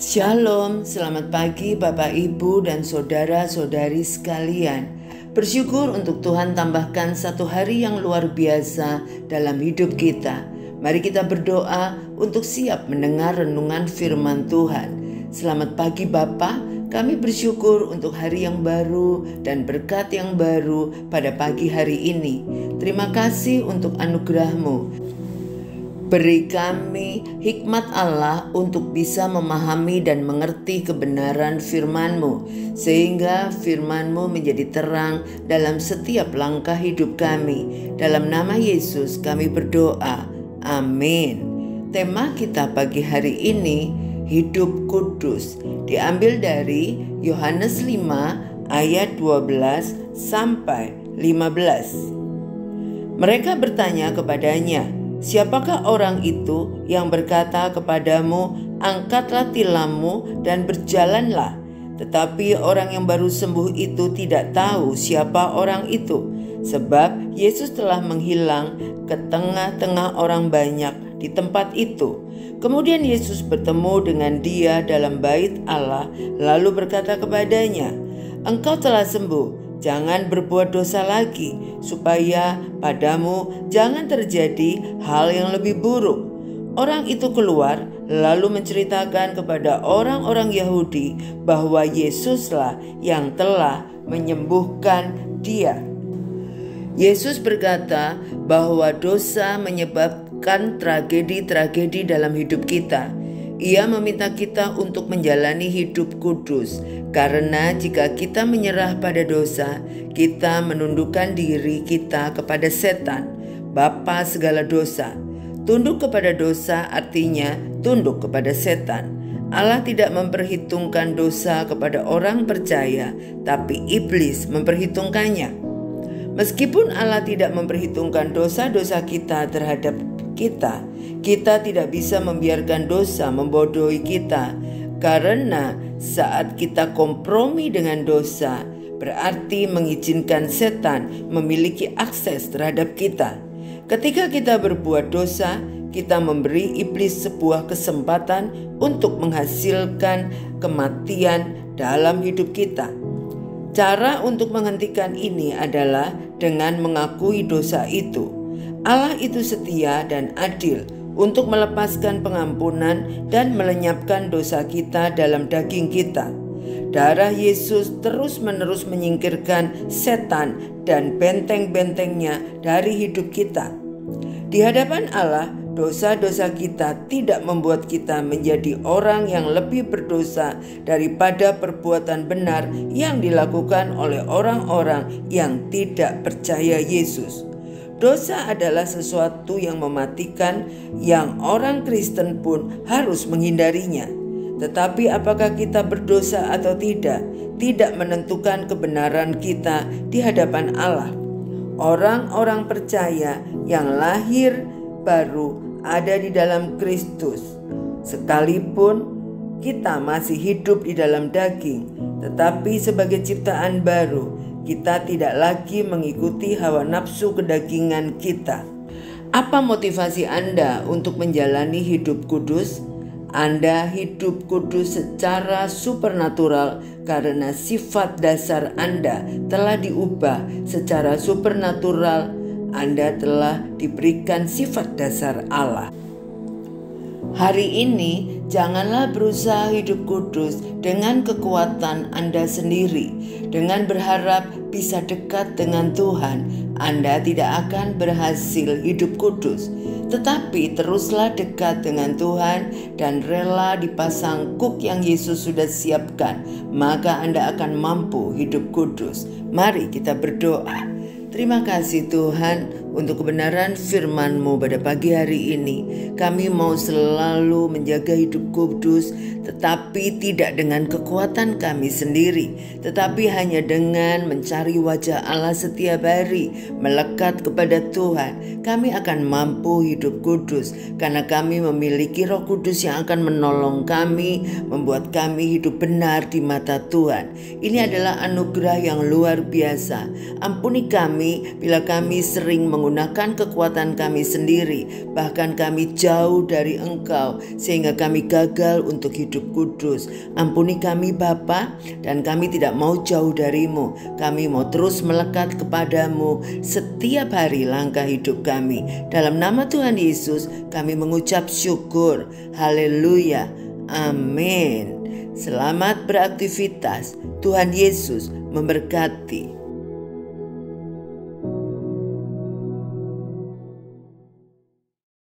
Shalom, selamat pagi Bapak Ibu dan saudara-saudari sekalian. Bersyukur untuk Tuhan tambahkan satu hari yang luar biasa dalam hidup kita. Mari kita berdoa untuk siap mendengar renungan firman Tuhan. Selamat pagi Bapak, kami bersyukur untuk hari yang baru dan berkat yang baru pada pagi hari ini. Terima kasih untuk anugerah-Mu. Beri kami hikmat Allah untuk bisa memahami dan mengerti kebenaran firman-Mu, sehingga firman-Mu menjadi terang dalam setiap langkah hidup kami. Dalam nama Yesus kami berdoa. Amin. Tema kita pagi hari ini, hidup kudus, diambil dari Yohanes 5 ayat 12 sampai 15. Mereka bertanya kepadanya, "Siapakah orang itu yang berkata kepadamu, angkatlah tilammu dan berjalanlah?" Tetapi orang yang baru sembuh itu tidak tahu siapa orang itu, sebab Yesus telah menghilang ke tengah-tengah orang banyak di tempat itu. Kemudian Yesus bertemu dengan dia dalam bait Allah, lalu berkata kepadanya, "Engkau telah sembuh. Jangan berbuat dosa lagi, supaya padamu jangan terjadi hal yang lebih buruk." Orang itu keluar lalu menceritakan kepada orang-orang Yahudi bahwa Yesuslah yang telah menyembuhkan dia. Yesus berkata bahwa dosa menyebabkan tragedi-tragedi dalam hidup kita. Ia meminta kita untuk menjalani hidup kudus, karena jika kita menyerah pada dosa, kita menundukkan diri kita kepada setan, bapa segala dosa. Tunduk kepada dosa artinya tunduk kepada setan. Allah tidak memperhitungkan dosa kepada orang percaya, tapi iblis memperhitungkannya. Meskipun Allah tidak memperhitungkan dosa-dosa kita terhadap kita tidak bisa membiarkan dosa membodohi kita, karena saat kita kompromi dengan dosa, berarti mengizinkan setan memiliki akses terhadap kita. Ketika kita berbuat dosa, kita memberi iblis sebuah kesempatan untuk menghasilkan kematian dalam hidup kita. Cara untuk menghentikan ini adalah dengan mengakui dosa itu. Allah itu setia dan adil untuk melepaskan pengampunan dan melenyapkan dosa kita dalam daging kita. Darah Yesus terus-menerus menyingkirkan setan dan benteng-bentengnya dari hidup kita. Di hadapan Allah, dosa-dosa kita tidak membuat kita menjadi orang yang lebih berdosa daripada perbuatan benar yang dilakukan oleh orang-orang yang tidak percaya Yesus. Dosa adalah sesuatu yang mematikan, yang orang Kristen pun harus menghindarinya. Tetapi apakah kita berdosa atau tidak menentukan kebenaran kita di hadapan Allah. Orang-orang percaya yang lahir baru ada di dalam Kristus. Sekalipun kita masih hidup di dalam daging, tetapi sebagai ciptaan baru, kita tidak lagi mengikuti hawa nafsu kedagingan kita. Apa motivasi Anda untuk menjalani hidup kudus? Anda hidup kudus secara supernatural karena sifat dasar Anda telah diubah secara supernatural. Anda telah diberikan sifat dasar Allah. Hari ini janganlah berusaha hidup kudus dengan kekuatan Anda sendiri. Dengan berharap bisa dekat dengan Tuhan, Anda tidak akan berhasil hidup kudus. Tetapi teruslah dekat dengan Tuhan dan rela dipasang kuk yang Yesus sudah siapkan, maka Anda akan mampu hidup kudus. Mari kita berdoa. Terima kasih Tuhan untuk kebenaran firman-Mu pada pagi hari ini. Kami mau selalu menjaga hidup kudus, tetapi tidak dengan kekuatan kami sendiri, tetapi hanya dengan mencari wajah Allah setiap hari, melekat kepada Tuhan. Kami akan mampu hidup kudus, karena kami memiliki Roh Kudus yang akan menolong kami, membuat kami hidup benar di mata Tuhan. Ini adalah anugerah yang luar biasa. Ampuni kami bila kami sering menggunakan kekuatan kami sendiri, bahkan kami jauh dari Engkau, sehingga kami gagal untuk hidup hidup kudus. Ampuni kami Bapa, dan kami tidak mau jauh darimu. Kami mau terus melekat kepadamu setiap hari langkah hidup kami. Dalam nama Tuhan Yesus kami mengucap syukur. Haleluya. Amin. Selamat beraktivitas. Tuhan Yesus memberkati.